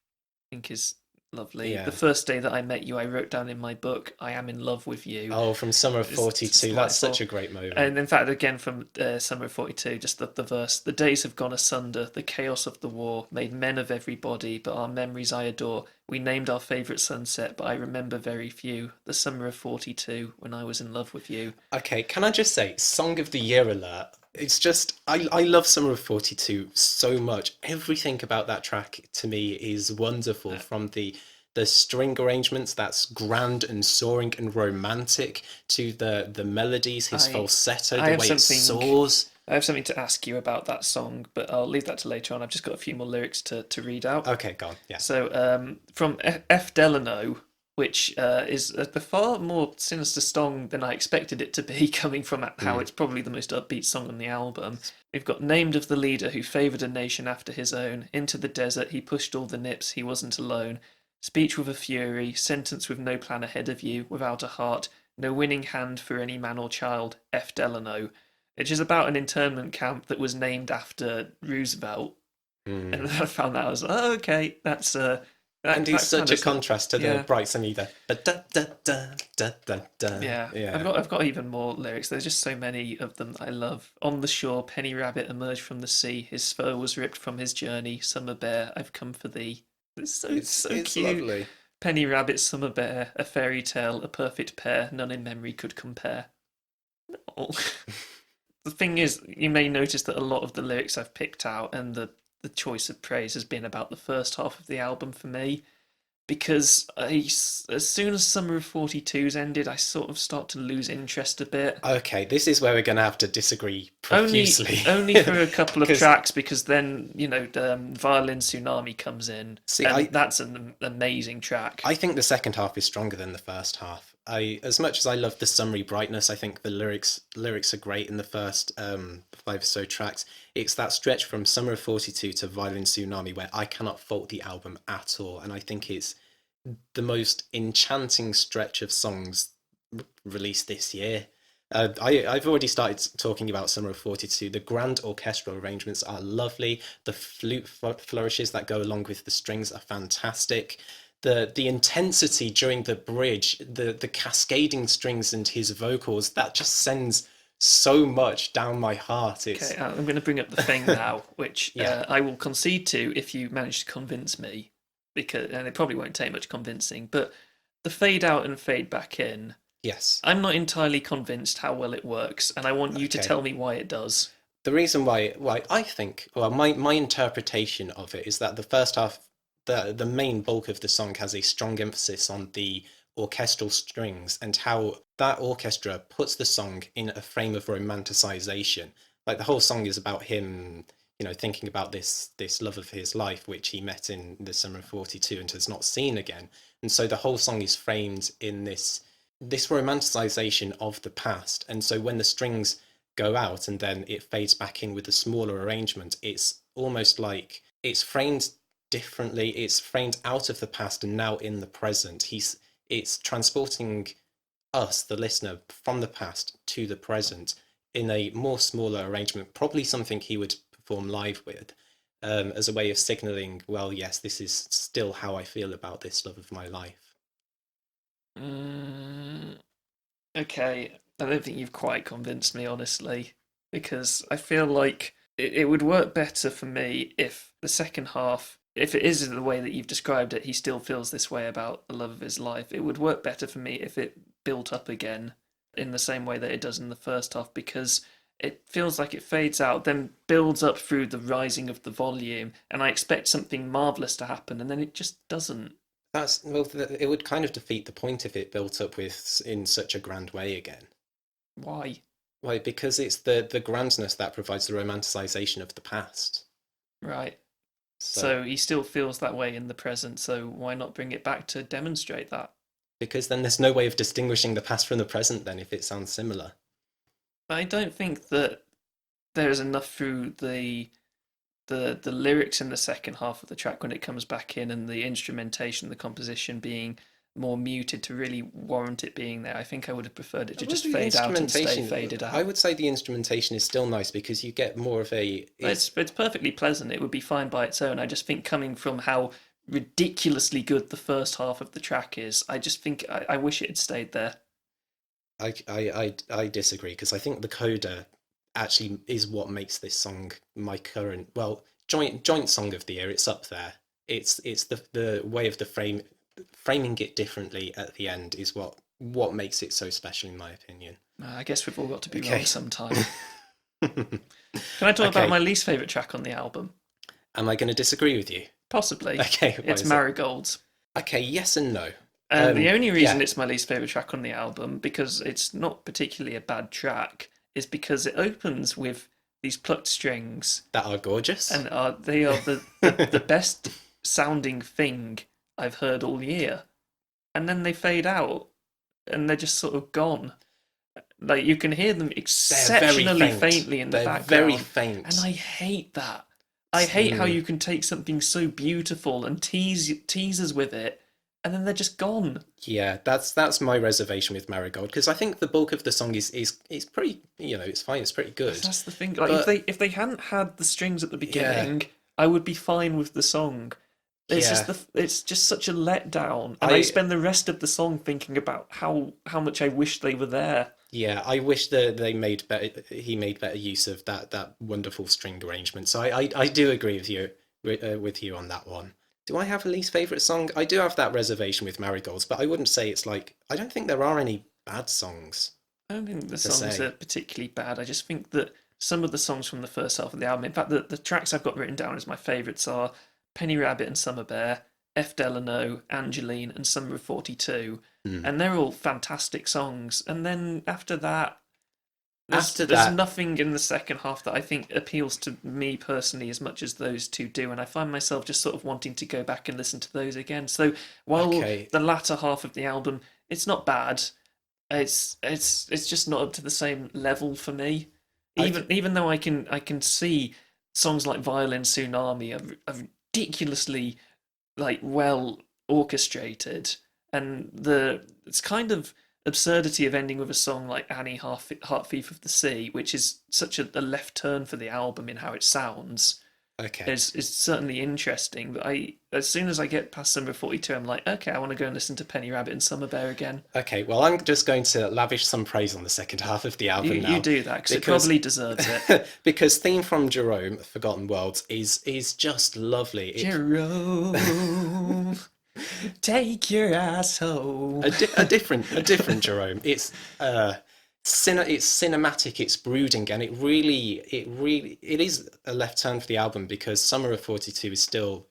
I think is lovely. The first day that I met you, I wrote down in my book, I am in love with you. Oh, from Summer of 42. That's such a great moment. And in fact, again, from Summer of 42, just the verse, the days have gone asunder, the chaos of the war made men of everybody, but our memories I adore. We named our favourite sunset, but I remember very few. The summer of 42, when I was in love with you. Okay, can I just say, Song of the Year alert. It's just, I love Summer of 42 so much. Everything about that track to me is wonderful, from the the string arrangements that's grand and soaring and romantic, to the melodies, his I falsetto, I the have way it something soars. I have something to ask you about that song, but I'll leave that to later on. I've just got a few more lyrics to read out. Okay, go on. Yeah. So, from F. Delano, which is a far more sinister song than I expected it to be, coming from how Mm. it's probably the most upbeat song on the album. We've got named of the leader who favoured a nation after his own. Into the desert, he pushed all the nips, he wasn't alone. Speech with a fury, sentence with no plan ahead of you, without a heart, no winning hand for any man or child, F. Delano. Which is about an internment camp that was named after Roosevelt. And Mm. then I found that I was like, oh, okay, that's And he's that kind such a of stuff. contrast to the Yeah, bright sunny da da da da da da da. yeah. Yeah. I've got even more lyrics. There's just so many of them that I love. On the shore, Penny Rabbit emerged from the sea. His fur was ripped from his journey. Summer Bear, I've come for thee. It's so It's cute. lovely. Penny Rabbit, Summer Bear, a fairy tale, a perfect pair, none in memory could compare. Oh. The thing is, you may notice that a lot of the lyrics I've picked out and the choice of praise has been about the first half of the album for me. Because as soon as Summer of 42's ended, I sort of start to lose interest a bit. Okay, this is where we're going to have to disagree Only, profusely. only for a couple of 'Cause, tracks, because then Violin Tsunami comes in, see, and that's an amazing track. I think the second half is stronger than the first half. As much as I love the summery brightness, I think the lyrics are great in the first five or so tracks. It's that stretch from Summer of 42 to Violin Tsunami where I cannot fault the album at all, and I think it's the most enchanting stretch of songs released this year. I've already started talking about Summer of 42. The grand orchestral arrangements are lovely. The flute flourishes that go along with the strings are fantastic. The intensity during the bridge, the cascading strings and his vocals, that just sends so much down my heart. Okay, It's I'm going to bring up the thing now, which yeah, I will concede to if you manage to convince me, and it probably won't take much convincing. But the fade out and fade back in, yes. I'm not entirely convinced how well it works, and I want you to Okay. tell me why it does. The reason why I think, well, my interpretation of it is that the first half, the main bulk of the song has a strong emphasis on the orchestral strings and how that orchestra puts the song in a frame of romanticization. Like the whole song is about him, thinking about this love of his life, which he met in the summer of 42 and has not seen again. And so the whole song is framed in this romanticization of the past. And so when the strings go out and then it fades back in with a smaller arrangement, it's almost like it's framed differently. It's framed out of the past and now in the present. It's transporting us, the listener, from the past to the present in a more smaller arrangement, probably something he would perform live with, as a way of signaling, well, yes, this is still how I feel about this love of my life. Mm, okay, I don't think you've quite convinced me, honestly, because I feel like it would work better for me if the second half, if it is the way that you've described it, he still feels this way about the love of his life. It would work better for me if it built up again in the same way that it does in the first half, because it feels like it fades out, then builds up through the rising of the volume, and I expect something marvelous to happen, and then it just doesn't. That's well, it would kind of defeat the point if it built up with in such a grand way again. Why? Why? Because it's the grandness that provides the romanticization of the past. Right. So So he still feels that way in the present, so why not bring it back to demonstrate that? because then there's no way of distinguishing the past from the present then if it sounds similar. I don't think that there's enough through the lyrics in the second half of the track when it comes back in, and the instrumentation, the composition being more muted to really warrant it being there. I think I would have preferred it to Well, just the fade out and stay instrumentation, faded I out. would say the instrumentation is still nice because you get more of a It's perfectly pleasant. It would be fine by its own. I just think coming from how ridiculously good the first half of the track is, I just think I wish it had stayed there. I disagree because I think the coda actually is what makes this song my current, well, joint song of the year. It's up there. It's the way of the framing it differently at the end is what makes it so special in my opinion. I guess we've all got to be Okay. wrong sometime. Can I talk about Okay. my least favourite track on the album? Am I going to disagree with you? Possibly. Okay, why It's is it? Marigolds. Okay, yes and no. And the only reason Yeah, it's my least favorite track on the album, because it's not particularly a bad track, is because it opens with these plucked strings, that are gorgeous. and they are the best sounding thing I've heard all year. And then they fade out, and they're just sort of gone. Like you can hear them They're very exceptionally faint. faintly in the They're very background, and faint. I hate that. I hate how Mm. you can take something so beautiful and tease us with it, and then they're just gone. Yeah, that's my reservation with Marigold because I think the bulk of the song is pretty, it's fine, it's pretty good. That's the thing. Like But if they hadn't had the strings at the yeah, beginning, I would be fine with the song. yeah, It's just such a letdown, and I I spend the rest of the song thinking about how much I wish they were there. yeah, I wish that they made better. He made better use of that wonderful string arrangement. So I do agree with you on that one. Do I have a least favorite song? I do have that reservation with Marigolds, but I wouldn't say it's like I don't think there are any bad songs I don't think the per songs are se. particularly bad. I just think that some of the songs from the first half of the album, in fact, the tracks I've got written down as my favourites are Penny Rabbit and Summer Bear, F. Delano, Angeline, and Summer of 42. Hmm. And they're all fantastic songs. And then after that, After there's that, nothing in the second half that I think appeals to me personally as much as those two do, and I find myself just sort of wanting to go back and listen to those again. So while okay, the latter half of the album, it's not bad, it's just not up to the same level for me. I Even though I can see songs like Violin Tsunami are ridiculously like well orchestrated, and the it's kind of absurdity of ending with a song like Annie Heart Thief of the Sea, which is such a left turn for the album in how it sounds, okay. is certainly interesting. But I as soon as I get past Summer 42, I'm like, okay, I want to go and listen to Penny Rabbit and Summer Bear again. Okay, well, I'm just going to lavish some praise on the second half of the You album you now, do that because it because probably deserves it. because theme from Jerome, Forgotten Worlds, is just lovely. Jerome, take your ass home. A different Jerome. It's cinematic, it's brooding, and it is a left turn for the album because Summer of 42 is still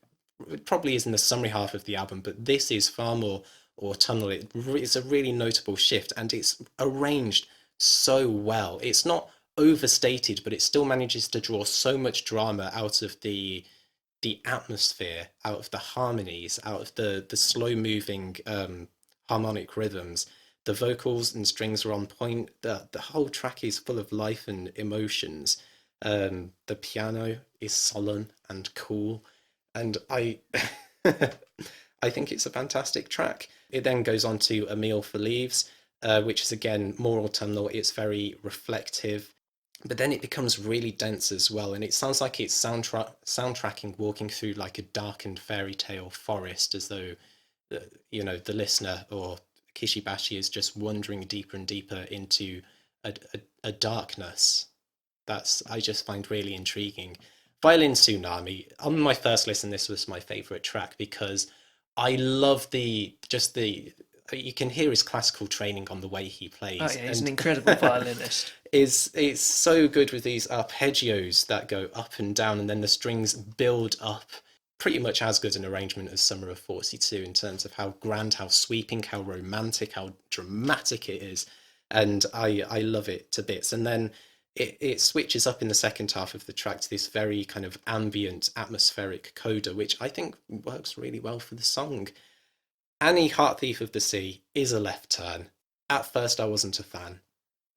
it probably is in the summary half of the album, but this is far more autumnal. It's a really notable shift, and it's arranged so well. It's not overstated, but it still manages to draw so much drama out of the atmosphere, out of the harmonies, out of the slow moving harmonic rhythms. The vocals and strings are on point. The whole track is full of life and emotions. The piano is solemn and cool, and I I think it's a fantastic track. It then goes on to A Meal for Leaves, which is again more autumnal. It's very reflective, but then it becomes really dense as well, and it sounds like it's soundtracking walking through like a darkened fairy tale forest, as though the listener or Kishi Bashi is just wandering deeper and deeper into a darkness that's I just find really intriguing. Violin Tsunami. On my first listen, this was my favorite track because I love the just the you can hear his classical training on the way he Oh plays, yeah, he's an and incredible violinist. is it's so good with these arpeggios that go up and down, and then the strings build up. Pretty much as good an arrangement as Summer of 42 in terms of how grand, how sweeping, how romantic, how dramatic it is. And I love it to bits. And then it switches up in the second half of the track to this very kind of ambient, atmospheric coda, which I think works really well for the song. Annie, Heart Thief of the Sea is a left turn. At first, I wasn't a fan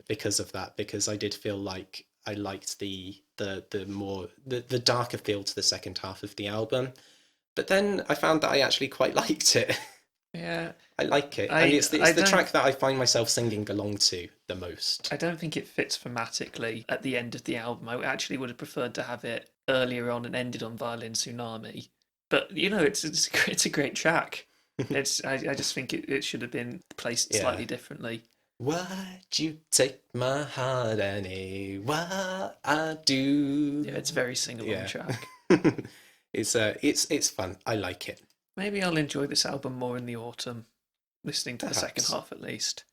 because of that, because I did feel like I liked the darker feel to the second half of the album. But then I found that I actually quite liked it. Yeah, I like it, and I it's I the don't track that I find myself singing along to the most. I don't think it fits thematically at the end of the album. I actually would have preferred to have it earlier on and ended on Violin Tsunami. But it's a great track. I just think it should have been placed Yeah. slightly differently. Why'd you take my heart, Annie? What I do? Yeah, it's a very sing along Yeah. track. It's fun. I like it. Maybe I'll enjoy this album more in the autumn, listening to the second Perhaps. half at least.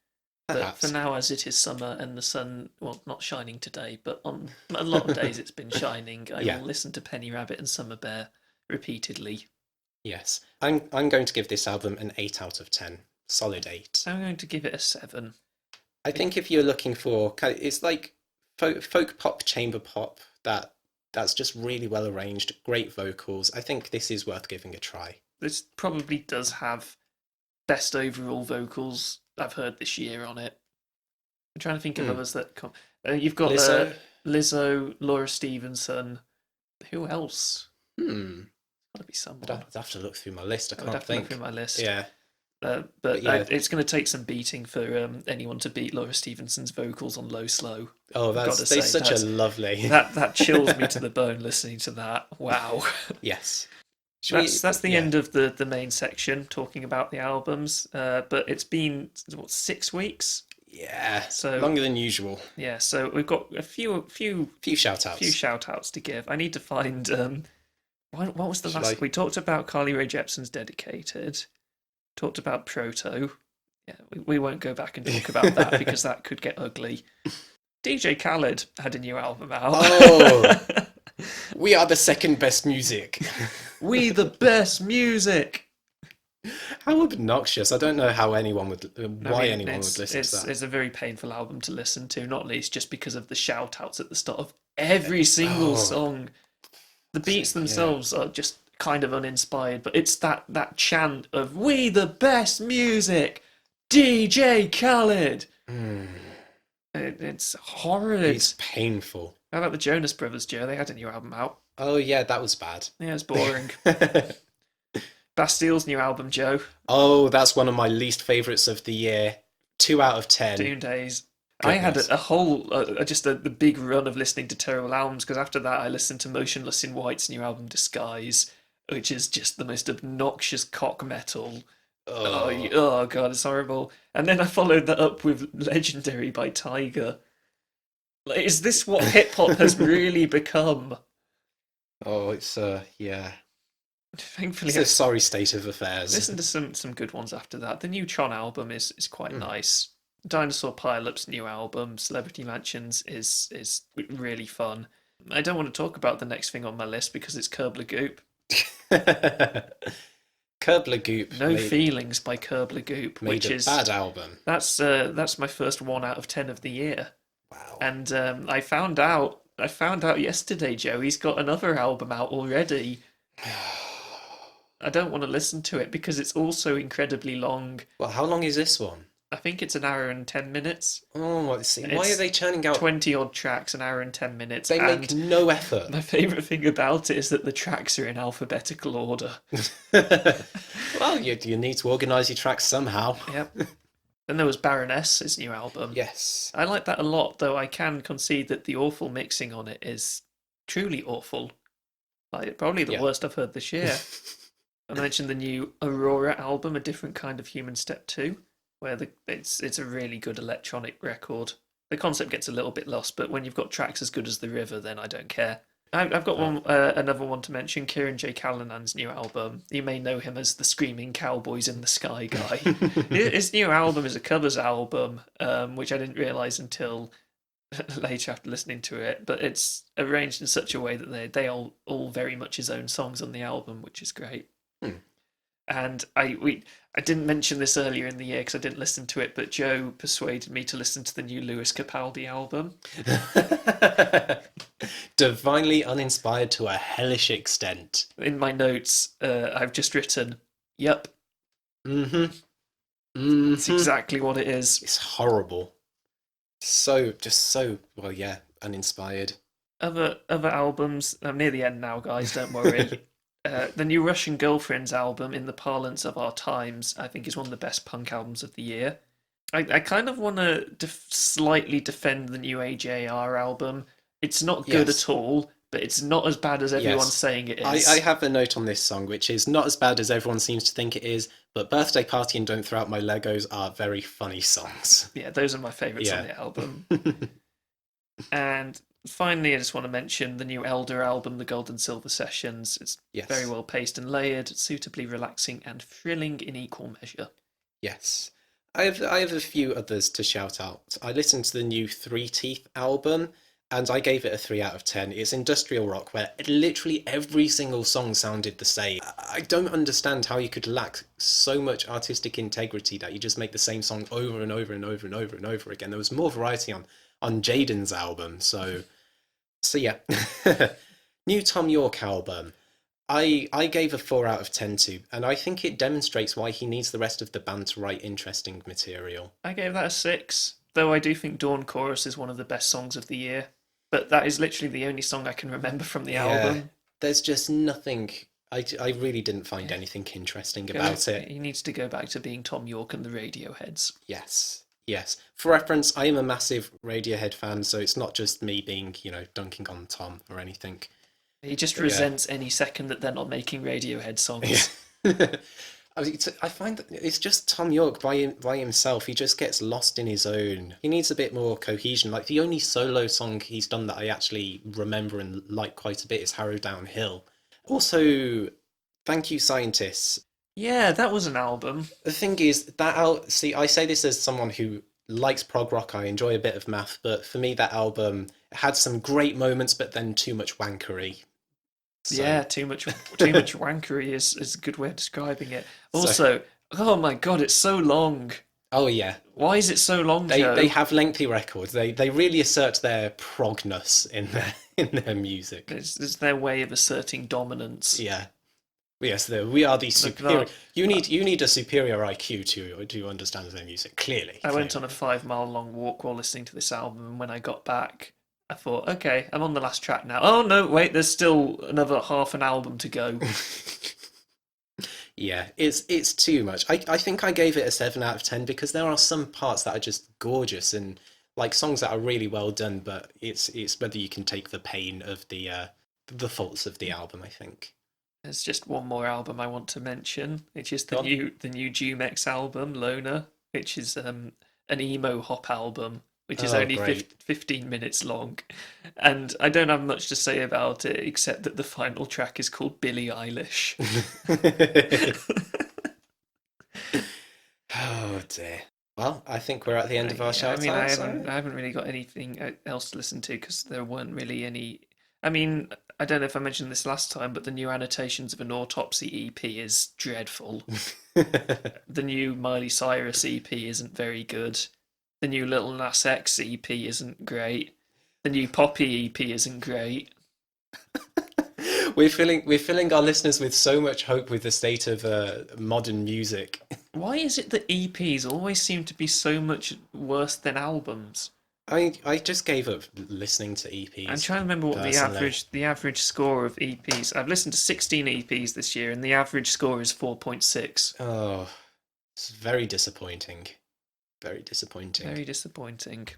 But for Perhaps. now, as it is summer and the sun, well, not shining today, but on a lot of days it's been shining, I Yeah. will listen to Penny Rabbit and Summer Bear repeatedly. Yes. I'm going to give this album an 8 out of 10. Solid 8. I'm going to give it a 7. I think if you're looking for, it's like folk pop, chamber pop that's just really well arranged, great vocals. I think this is worth giving a try. This probably does have best overall vocals I've heard this year on it. I'm trying to think of others that come. You've got Lizzo. Lizzo, Laura Stevenson. Who else? Hmm. Gotta be someone. I'd have to look through my list. I would can't have to look think. through my list. Yeah. But yeah. it's going to take some beating for anyone to beat Laura Stevenson's vocals on Low Slow. Oh, that's such a lovely. That chills me to the bone listening to that. Wow. Yes. That's the end of the main section talking about the albums. But it's been what, 6 weeks? Yeah. So longer than usual. Yeah. So we've got a few shout outs. Few shout outs to give. I need to find. What was the last? We talked about Carly Rae Jepsen's Dedicated. Talked about Proto. Yeah, we won't go back and talk about that because that could get ugly. DJ Khaled had a new album out. Oh, we are the second best music. We the best music. How obnoxious! I don't know how anyone would, anyone would listen to that. It's a very painful album to listen to, not least just because of the shout outs at the start of every single song. The beats themselves are just kind of uninspired, but it's that chant of "We the best music, DJ Khaled." It's horrid. It's painful. How about the Jonas Brothers, Joe? They had a new album out. Oh yeah, that was bad. Yeah, it's boring. Bastille's new album, Joe. Oh, that's one of my least favourites of the year. 2 out of 10. Doom Days. Goodness. I had a whole, just the big run of listening to terrible albums, because after that I listened to Motionless in White's new album, Disguise, which is just the most obnoxious cock metal. Oh god, it's horrible. And then I followed that up with Legendary by Tiger. Like, is this what hip hop has really become? Oh, it's yeah. Thankfully, it's a sorry state of affairs. Listen to some good ones after that. The new Tron album is quite nice. Dinosaur Pilot's new album, Celebrity Mansions, is really fun. I don't want to talk about the next thing on my list because it's Curb La Goop. Curb La Goop. No Feelings by Curb La Goop, which is a bad album. That's my first 1 out of 10 of the year. Wow. And I found out yesterday, Joe, he's got another album out already. I don't want to listen to it because it's also incredibly long. Well, how long is this one? I think it's 1 hour and 10 minutes. Oh, why are they churning out 20 odd tracks, 1 hour and 10 minutes? They make no effort. My favourite thing about it is that the tracks are in alphabetical order. Well, you need to organise your tracks somehow. Yep. Then there was Baroness, his new album. Yes. I like that a lot, though I can concede that the awful mixing on it is truly awful. Like, probably the worst I've heard this year. I mentioned the new Aurora album, A Different Kind of Human Step 2, where it's a really good electronic record. The concept gets a little bit lost, but when you've got tracks as good as The River, then I don't care. I've got another one to mention, Kieran J. Callanan's new album. You may know him as the Screaming Cowboys in the Sky guy. His new album is a covers album, which I didn't realise until later after listening to it, but it's arranged in such a way that they all very much his own songs on the album, which is great. And I didn't mention this earlier in the year because I didn't listen to it, but Joe persuaded me to listen to the new Lewis Capaldi album. Divinely uninspired to a hellish extent. In my notes, I've just written, "Yep." It's exactly what it is. It's horrible. Well, yeah, uninspired. Other albums. I'm near the end now, guys. Don't worry. The new Russian Girlfriends album, in the parlance of our times, I think is one of the best punk albums of the year. I kind of want to slightly defend the new AJR album. It's not good at all, but it's not as bad as everyone's saying it is. I have a note on this song, which is not as bad as everyone seems to think it is, but Birthday Party and Don't Throw Out My Legos are very funny songs. Yeah, those are my favourites on the album. And finally, I just want to mention the new Elder album, The Gold and Silver Sessions. It's very well paced and layered, suitably relaxing and thrilling in equal measure. Yes. I have a few others to shout out. I listened to the new Three Teeth album, and I gave it a 3 out of 10. It's industrial rock where literally every single song sounded the same. I don't understand how you could lack so much artistic integrity that you just make the same song over and over and over and over and over again. There was more variety on Jaden's album, so yeah. New Tom York album. I gave a 4 out of 10 to, and I think it demonstrates why he needs the rest of the band to write interesting material. I gave that a 6, though I do think Dawn Chorus is one of the best songs of the year. But that is literally the only song I can remember from the album. There's just nothing. I really didn't find anything interesting about it. He needs to go back to being Tom York and the Radioheads. Yes. For reference, I am a massive Radiohead fan, so it's not just me being, dunking on Tom or anything. He just resents any second that they're not making Radiohead songs. Yeah. I find that it's just Tom York by himself. He just gets lost in his own. He needs a bit more cohesion. Like, the only solo song he's done that I actually remember and like quite a bit is Harrow Downhill. Also, Thank You Scientists. Yeah, that was an album. The thing is, see, I say this as someone who likes prog rock. I enjoy a bit of math, but for me, that album had some great moments, but then too much wankery. So. Yeah, too much wankery is a good way of describing it. Also, oh my god, it's so long. Oh yeah. Why is it so long, Joe? They have lengthy records. They really assert their progness in their music. It's their way of asserting dominance. Yeah. Yes, we are the superior. You need a superior IQ to understand their music. Clearly. I went on a 5-mile long walk while listening to this album, and when I got back, I thought, okay, I'm on the last track now. Oh no, wait, there's still another half an album to go. Yeah, it's too much. I think I gave it a 7 out of 10 because there are some parts that are just gorgeous and like songs that are really well done, but it's whether you can take the pain of the faults of the album, I think. There's just one more album I want to mention, which is the new Jumex album, Loner, which is an emo hop album, which is only 15 minutes long. And I don't have much to say about it, except that the final track is called Billie Eilish. Oh dear. Well, I think we're at the end of our shout outs. I haven't really got anything else to listen to because there weren't really any. I mean, I don't know if I mentioned this last time, but the new Annotations of an Autopsy EP is dreadful. The new Miley Cyrus EP isn't very good. The new Lil Nas X EP isn't great. The new Poppy EP isn't great. We're filling our listeners with so much hope with the state of modern music. Why is it that EPs always seem to be so much worse than albums? I just gave up listening to EPs. I'm trying to remember what the average score of EPs. I've listened to 16 EPs this year, and the average score is 4.6. Oh, it's very disappointing. Very disappointing. Very disappointing.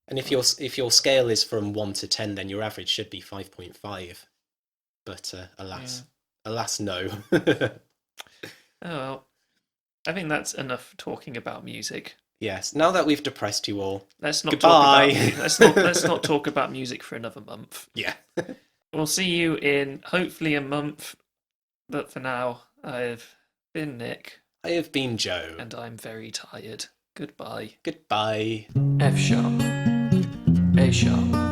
And if your scale is from 1 to 10, then your average should be 5.5. But alas, no. Oh well, I think that's enough talking about music. Yes. Now that we've depressed you all, let's not goodbye. Let's not talk about music for another month. Yeah. We'll see you in hopefully a month. But for now, I've been Nick. I have been Joe. And I'm very tired. Goodbye. Goodbye. F sharp. A sharp.